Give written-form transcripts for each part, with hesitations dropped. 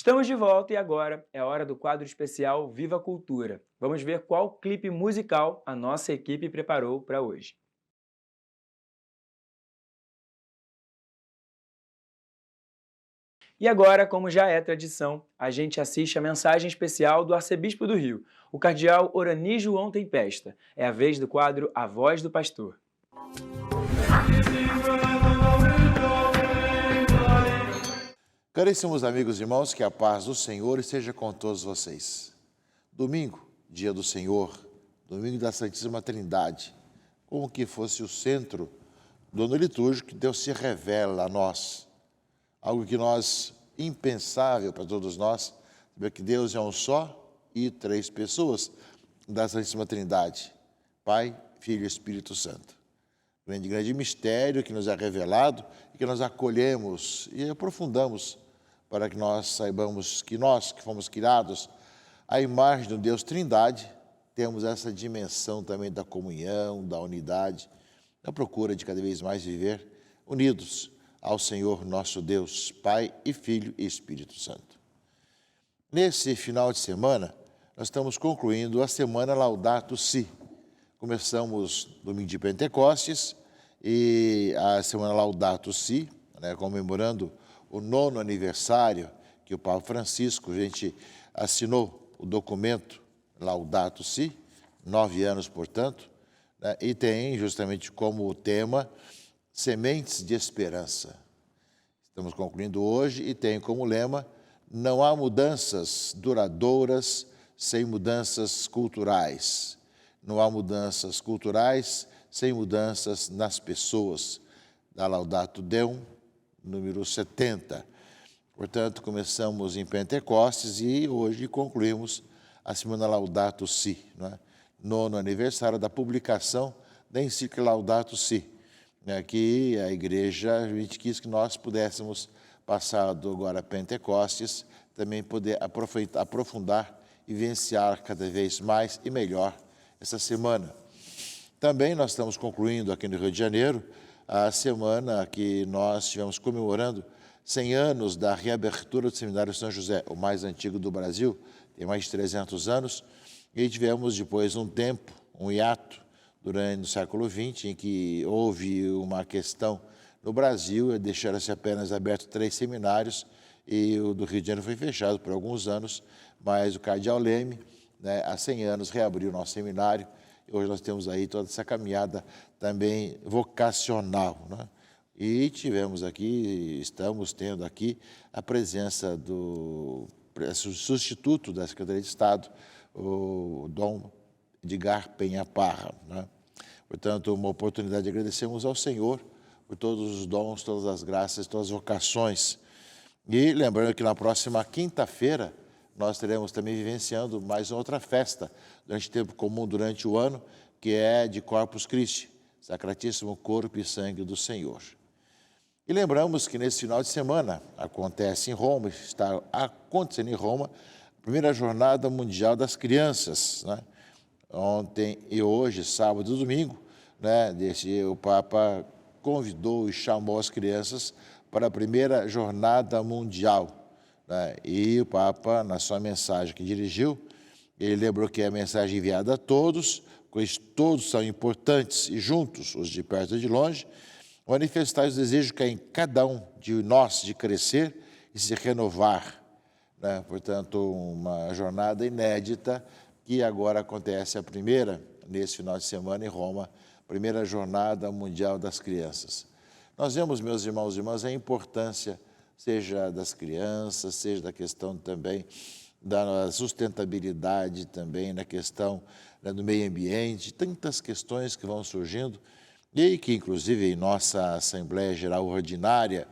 Estamos de volta e agora é hora do quadro especial Viva a Cultura. Vamos ver qual clipe musical a nossa equipe preparou para hoje. E agora, como já é tradição, a gente assiste a mensagem especial do Arcebispo do Rio, o cardeal Orani João Tempesta. É a vez do quadro A Voz do Pastor. Caríssimos amigos e irmãos, que a paz do Senhor esteja com todos vocês. Domingo, dia do Senhor, domingo da Santíssima Trindade, como que fosse o centro do ano litúrgico, que Deus se revela a nós. Algo que impensável para todos nós, saber que Deus é um só e três pessoas da Santíssima Trindade, Pai, Filho e Espírito Santo. Grande mistério que nos é revelado e que nós acolhemos e aprofundamos para que nós saibamos que nós, que fomos criados à imagem do Deus Trindade, temos essa dimensão também da comunhão, da unidade, da procura de cada vez mais viver unidos ao Senhor nosso Deus, Pai e Filho e Espírito Santo. Nesse final de semana, nós estamos concluindo a semana Laudato Si. Começamos domingo de Pentecostes e a semana Laudato Si, comemorando o 9º aniversário que o Papa Francisco, a gente assinou o documento Laudato Si, 9 anos, portanto, e tem justamente como tema Sementes de Esperança. Estamos concluindo hoje e tem como lema: não há mudanças duradouras sem mudanças culturais. Não há mudanças culturais sem mudanças nas pessoas. Da Laudato Deum, número 70. Portanto, começamos em Pentecostes e hoje concluímos a semana Laudato Si, 9º aniversário da publicação da encíclica Laudato Si, que a Igreja a gente quis que nós pudéssemos, passado agora Pentecostes, também poder aprofundar e vivenciar cada vez mais e melhor essa semana. Também nós estamos concluindo aqui no Rio de Janeiro a semana que nós estivemos comemorando 100 anos da reabertura do Seminário São José, o mais antigo do Brasil, tem mais de 300 anos, e tivemos depois um tempo, um hiato, durante o século XX, em que houve uma questão no Brasil, deixaram-se apenas abertos 3 seminários, e o do Rio de Janeiro foi fechado por alguns anos, mas o cardeal Leme, há 100 anos, reabriu o nosso seminário, e hoje nós temos aí toda essa caminhada também vocacional. E tivemos aqui, estamos tendo aqui a presença do substituto da Secretaria de Estado, o Dom Edgar Penha Parra. Portanto, uma oportunidade de agradecermos ao Senhor por todos os dons, todas as graças, todas as vocações. E lembrando que na próxima quinta-feira nós teremos também vivenciando mais outra festa, durante tempo comum durante o ano, que é de Corpus Christi, Sacratíssimo Corpo e Sangue do Senhor. E lembramos que nesse final de semana acontece em Roma, está acontecendo em Roma, a primeira Jornada Mundial das Crianças. Ontem e hoje, sábado e domingo, o Papa convidou e chamou as crianças para a primeira Jornada Mundial. E o Papa, na sua mensagem que dirigiu, ele lembrou que é a mensagem enviada a todos, pois todos são importantes e juntos, os de perto e de longe, manifestar os desejos que há em cada um de nós de crescer e se renovar. Portanto, uma jornada inédita que agora acontece a primeira, nesse final de semana em Roma, primeira Jornada Mundial das Crianças. Nós vemos, meus irmãos e irmãs, a importância seja das crianças, seja da questão também da sustentabilidade, também na questão do meio ambiente, tantas questões que vão surgindo e que, inclusive, em nossa Assembleia Geral Ordinária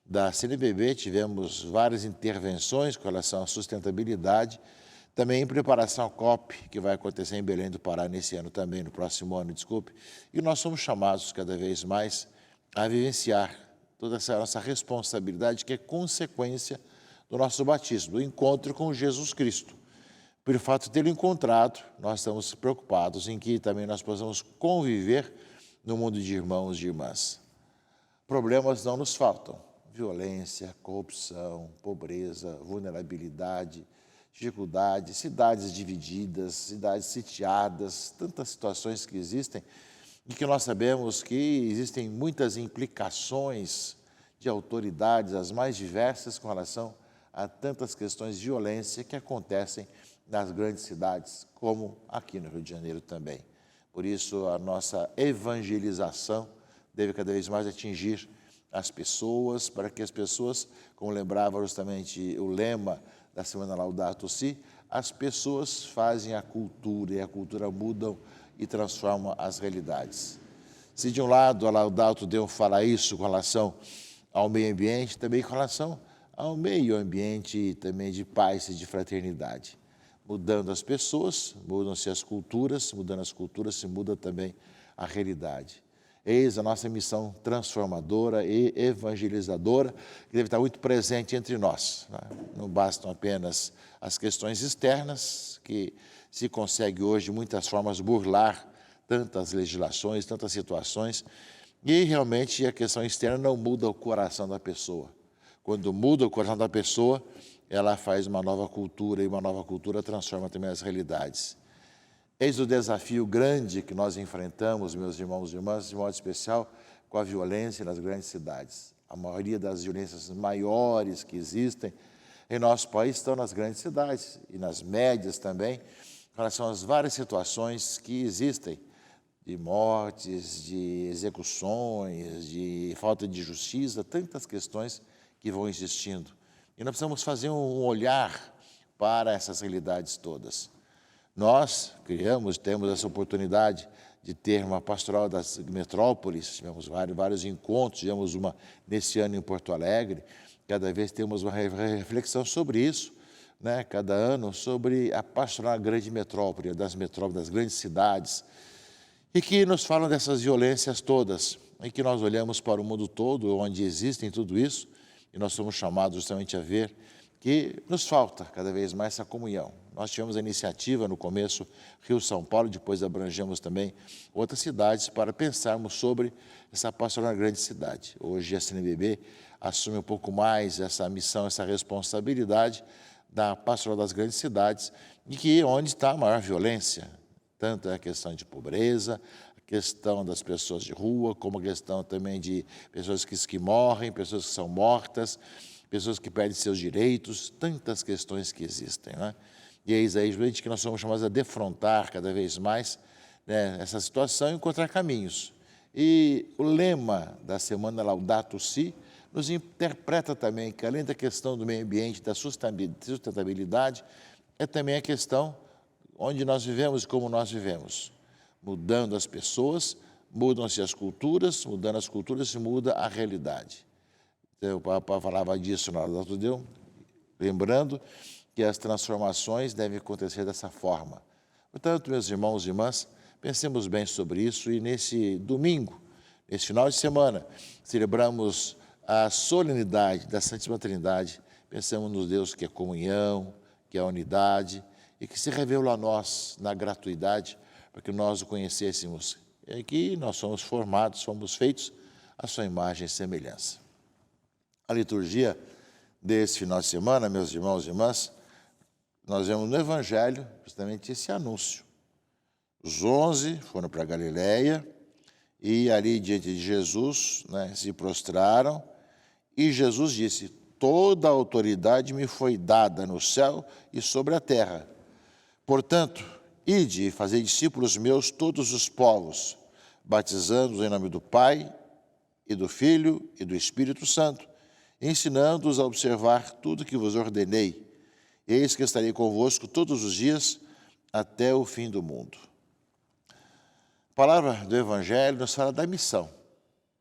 da CNBB, tivemos várias intervenções com relação à sustentabilidade, também em preparação à COP, que vai acontecer em Belém do Pará nesse ano também, no próximo ano, desculpe, e nós somos chamados cada vez mais a vivenciar toda essa nossa responsabilidade, que é consequência do nosso batismo, do encontro com Jesus Cristo. Pelo fato de tê-lo encontrado, nós estamos preocupados em que também nós possamos conviver no mundo de irmãos e de irmãs. Problemas não nos faltam, violência, corrupção, pobreza, vulnerabilidade, dificuldade, cidades divididas, cidades sitiadas, tantas situações que existem e que nós sabemos que existem muitas implicações de autoridades, as mais diversas, com relação a tantas questões de violência que acontecem nas grandes cidades, como aqui no Rio de Janeiro também. Por isso, a nossa evangelização deve cada vez mais atingir as pessoas, para que as pessoas, como lembrava justamente o lema da Semana Laudato Si, as pessoas fazem a cultura e a cultura muda e transforma as realidades. Se de um lado a Laudato Deum fala isso com relação ao meio ambiente, também com relação ao meio ambiente também de paz e de fraternidade. Mudando as pessoas, mudam-se as culturas, mudando as culturas se muda também a realidade. Eis a nossa missão transformadora e evangelizadora, que deve estar muito presente entre nós. Não bastam apenas as questões externas, que se consegue hoje, de muitas formas, burlar tantas legislações, tantas situações, e realmente a questão externa não muda o coração da pessoa. Quando muda o coração da pessoa, ela faz uma nova cultura, e uma nova cultura transforma também as realidades. Eis o desafio grande que nós enfrentamos, meus irmãos e irmãs, de modo especial, com a violência nas grandes cidades. A maioria das violências maiores que existem em nosso país estão nas grandes cidades e nas médias também, em relação às várias situações que existem, de mortes, de execuções, de falta de justiça, tantas questões que vão existindo. E nós precisamos fazer um olhar para essas realidades todas. Nós temos essa oportunidade de ter uma pastoral das metrópoles, tivemos vários encontros, tivemos uma nesse ano em Porto Alegre, cada vez temos uma reflexão sobre isso, né? Cada ano, sobre a pastoral da grande metrópole, das grandes cidades, e que nos falam dessas violências todas, e que nós olhamos para o mundo todo, onde existem tudo isso, e nós somos chamados justamente a ver que nos falta cada vez mais essa comunhão. Nós tivemos a iniciativa no começo Rio-São Paulo, depois abrangemos também outras cidades para pensarmos sobre essa pastoral na grande cidade. Hoje a CNBB assume um pouco mais essa missão, essa responsabilidade da pastoral das grandes cidades, e que onde está a maior violência, tanto a questão de pobreza, a questão das pessoas de rua, como a questão também de pessoas que morrem, pessoas que são mortas, pessoas que perdem seus direitos, tantas questões que existem, né? E eis aí, gente, que nós somos chamados a defrontar cada vez mais, né, essa situação e encontrar caminhos. E o lema da Semana Laudato Si nos interpreta também que, além da questão do meio ambiente, da sustentabilidade, é também a questão onde nós vivemos e como nós vivemos. Mudando as pessoas, mudam-se as culturas, mudando as culturas se muda a realidade. O Papa falava disso na Laudato Deum, lembrando que as transformações devem acontecer dessa forma. Portanto, meus irmãos e irmãs, pensemos bem sobre isso e nesse domingo, nesse final de semana, celebramos a solenidade da Santíssima Trindade, pensamos no Deus que é comunhão, que é a unidade e que se revelou a nós na gratuidade para que nós o conhecêssemos e que nós somos formados, somos feitos à sua imagem e semelhança. A liturgia desse final de semana, meus irmãos e irmãs, nós vemos no Evangelho justamente esse anúncio. Os 11 foram para a Galileia e ali diante de Jesus, né, se prostraram e Jesus disse: toda a autoridade me foi dada no céu e sobre a terra. Portanto, ide e fazei discípulos meus todos os povos, batizando-os em nome do Pai e do Filho e do Espírito Santo, ensinando-os a observar tudo que vos ordenei. Eis que estarei convosco todos os dias até o fim do mundo. A palavra do Evangelho nos fala da missão,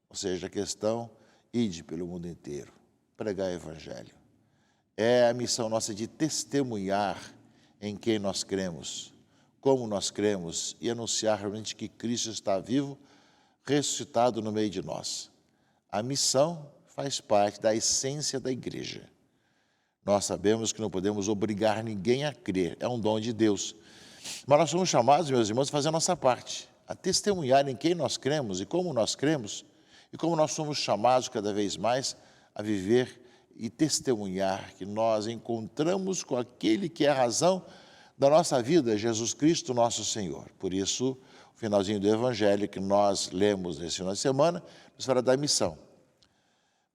ou seja, a questão ide pelo mundo inteiro, pregar o Evangelho. É a missão nossa de testemunhar em quem nós cremos, como nós cremos e anunciar realmente que Cristo está vivo, ressuscitado no meio de nós. A missão faz parte da essência da igreja. Nós sabemos que não podemos obrigar ninguém a crer, é um dom de Deus. Mas nós somos chamados, meus irmãos, a fazer a nossa parte, a testemunhar em quem nós cremos e como nós cremos, e como nós somos chamados cada vez mais a viver e testemunhar que nós encontramos com aquele que é a razão da nossa vida, Jesus Cristo, nosso Senhor. Por isso, o finalzinho do Evangelho que nós lemos nesse final de semana, nos fala da missão.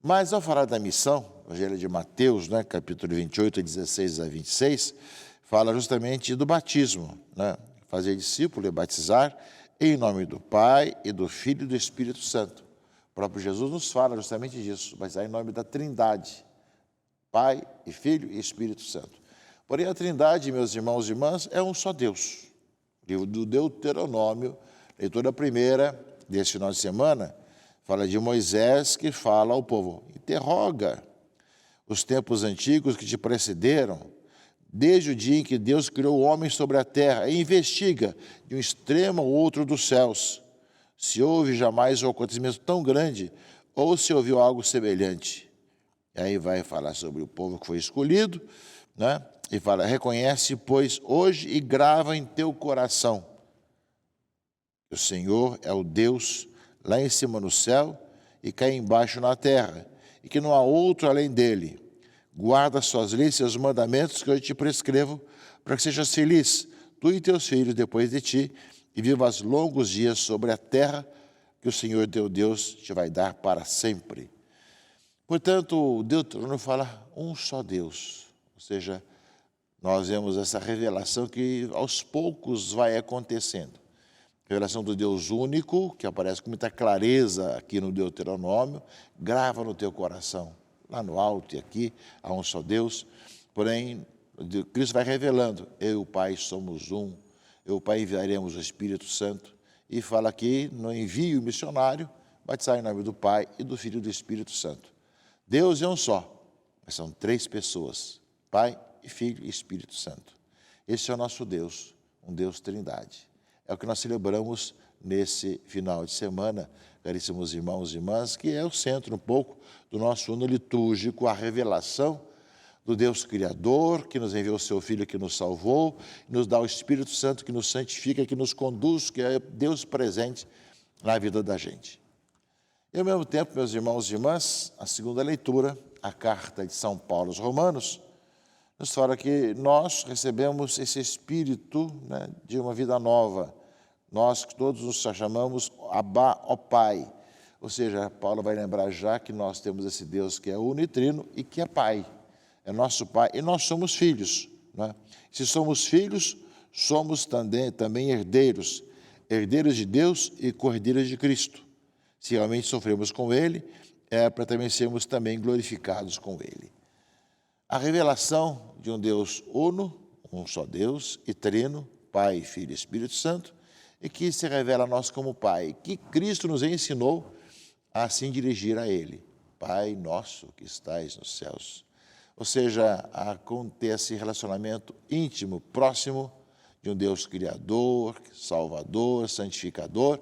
Mas ao falar da missão, o Evangelho de Mateus, né, capítulo 28, 16 a 26, fala justamente do batismo, né? Fazer discípulo e batizar em nome do Pai e do Filho e do Espírito Santo. O próprio Jesus nos fala justamente disso, batizar em nome da Trindade, Pai e Filho e Espírito Santo. Porém, a Trindade, meus irmãos e irmãs, é um só Deus. O livro do Deuteronômio, leitura primeira desse final de semana, fala de Moisés que fala ao povo: interroga os tempos antigos que te precederam, desde o dia em que Deus criou o homem sobre a terra, e investiga de um extremo ao outro dos céus, se houve jamais um acontecimento tão grande, ou se ouviu algo semelhante. E aí vai falar sobre o povo que foi escolhido, né? E fala: reconhece, pois, hoje e grava em teu coração que o Senhor é o Deus lá em cima no céu e cá embaixo na terra, e que não há outro além dele. Guarda suas leis e seus mandamentos que eu te prescrevo, para que sejas feliz, tu e teus filhos depois de ti, e vivas longos dias sobre a terra que o Senhor teu Deus te vai dar para sempre. Portanto, o Deuteronômio fala um só Deus, ou seja, nós vemos essa revelação que aos poucos vai acontecendo. Revelação do Deus único, que aparece com muita clareza aqui no Deuteronômio, grava no teu coração, lá no alto e aqui, há um só Deus. Porém, Cristo vai revelando: eu e o Pai somos um, eu e o Pai enviaremos o Espírito Santo. E fala aqui no envio missionário, batizar em nome do Pai e do Filho e do Espírito Santo. Deus é um só, mas são três pessoas: Pai e Filho e Espírito Santo. Esse é o nosso Deus, um Deus Trindade. É o que nós celebramos nesse final de semana, caríssimos irmãos e irmãs, que é o centro um pouco do nosso ano litúrgico, a revelação do Deus Criador, que nos enviou o seu Filho, que nos salvou, nos dá o Espírito Santo, que nos santifica, que nos conduz, que é Deus presente na vida da gente. E ao mesmo tempo, meus irmãos e irmãs, a segunda leitura, a carta de São Paulo aos Romanos, nos fala que nós recebemos esse espírito, né, de uma vida nova. Nós que todos nos chamamos Abba, ó Pai. Ou seja, Paulo vai lembrar já que nós temos esse Deus que é unitrino e que é Pai. É nosso Pai e nós somos filhos, né? Se somos filhos, somos também herdeiros. Herdeiros de Deus e cordeiros de Cristo. Se realmente sofremos com Ele, é para também sermos também glorificados com Ele. A revelação de um Deus uno, um só Deus, e trino, Pai, Filho e Espírito Santo, e que se revela a nós como Pai, que Cristo nos ensinou a assim dirigir a Ele. Pai nosso que estais nos céus. Ou seja, a ter esse relacionamento íntimo, próximo de um Deus Criador, Salvador, Santificador,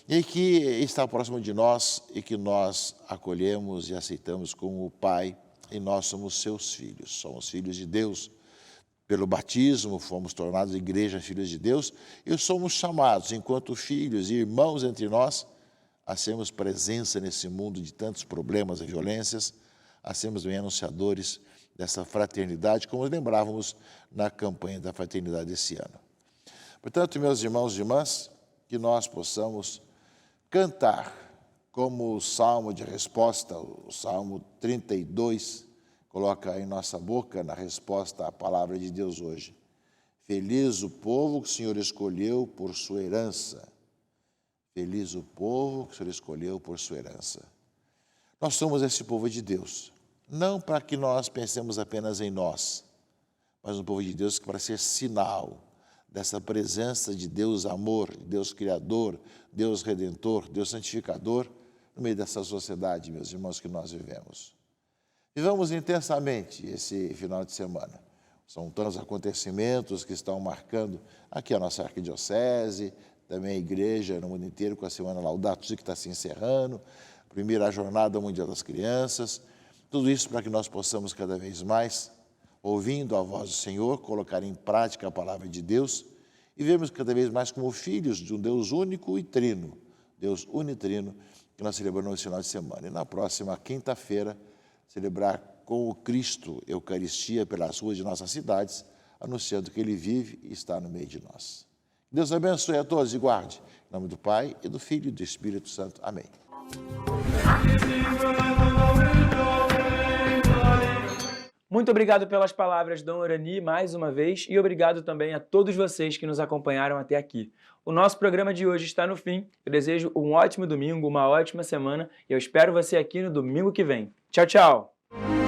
e que está próximo de nós e que nós acolhemos e aceitamos como Pai, e nós somos seus filhos, somos filhos de Deus. Pelo batismo, fomos tornados igreja, filhos de Deus, e somos chamados, enquanto filhos e irmãos entre nós, a sermos presença nesse mundo de tantos problemas e violências, a sermos bem anunciadores dessa fraternidade, como lembrávamos na campanha da fraternidade esse ano. Portanto, meus irmãos e irmãs, que nós possamos cantar como o Salmo de resposta, o Salmo 32, coloca em nossa boca na resposta à palavra de Deus hoje. Feliz o povo que o Senhor escolheu por sua herança. Feliz o povo que o Senhor escolheu por sua herança. Nós somos esse povo de Deus, não para que nós pensemos apenas em nós, mas um povo de Deus que para ser sinal dessa presença de Deus amor, Deus Criador, Deus Redentor, Deus Santificador, no meio dessa sociedade, meus irmãos, que nós vivemos. Vivamos intensamente esse final de semana. São tantos acontecimentos que estão marcando aqui a nossa arquidiocese, também a igreja no mundo inteiro, com a Semana Laudato Si que está se encerrando, a primeira Jornada Mundial das Crianças, tudo isso para que nós possamos cada vez mais, ouvindo a voz do Senhor, colocar em prática a palavra de Deus e vermos cada vez mais como filhos de um Deus único e trino, Deus unitrino, que nós celebramos no final de semana. E na próxima quinta-feira, celebrar com o Cristo Eucaristia pelas ruas de nossas cidades, anunciando que Ele vive e está no meio de nós. Deus abençoe a todos e guarde. Em nome do Pai, e do Filho e do Espírito Santo. Amém. Muito obrigado pelas palavras, Dom Orani, mais uma vez, e obrigado também a todos vocês que nos acompanharam até aqui. O nosso programa de hoje está no fim. Eu desejo um ótimo domingo, uma ótima semana, e eu espero você aqui no domingo que vem. Tchau, tchau!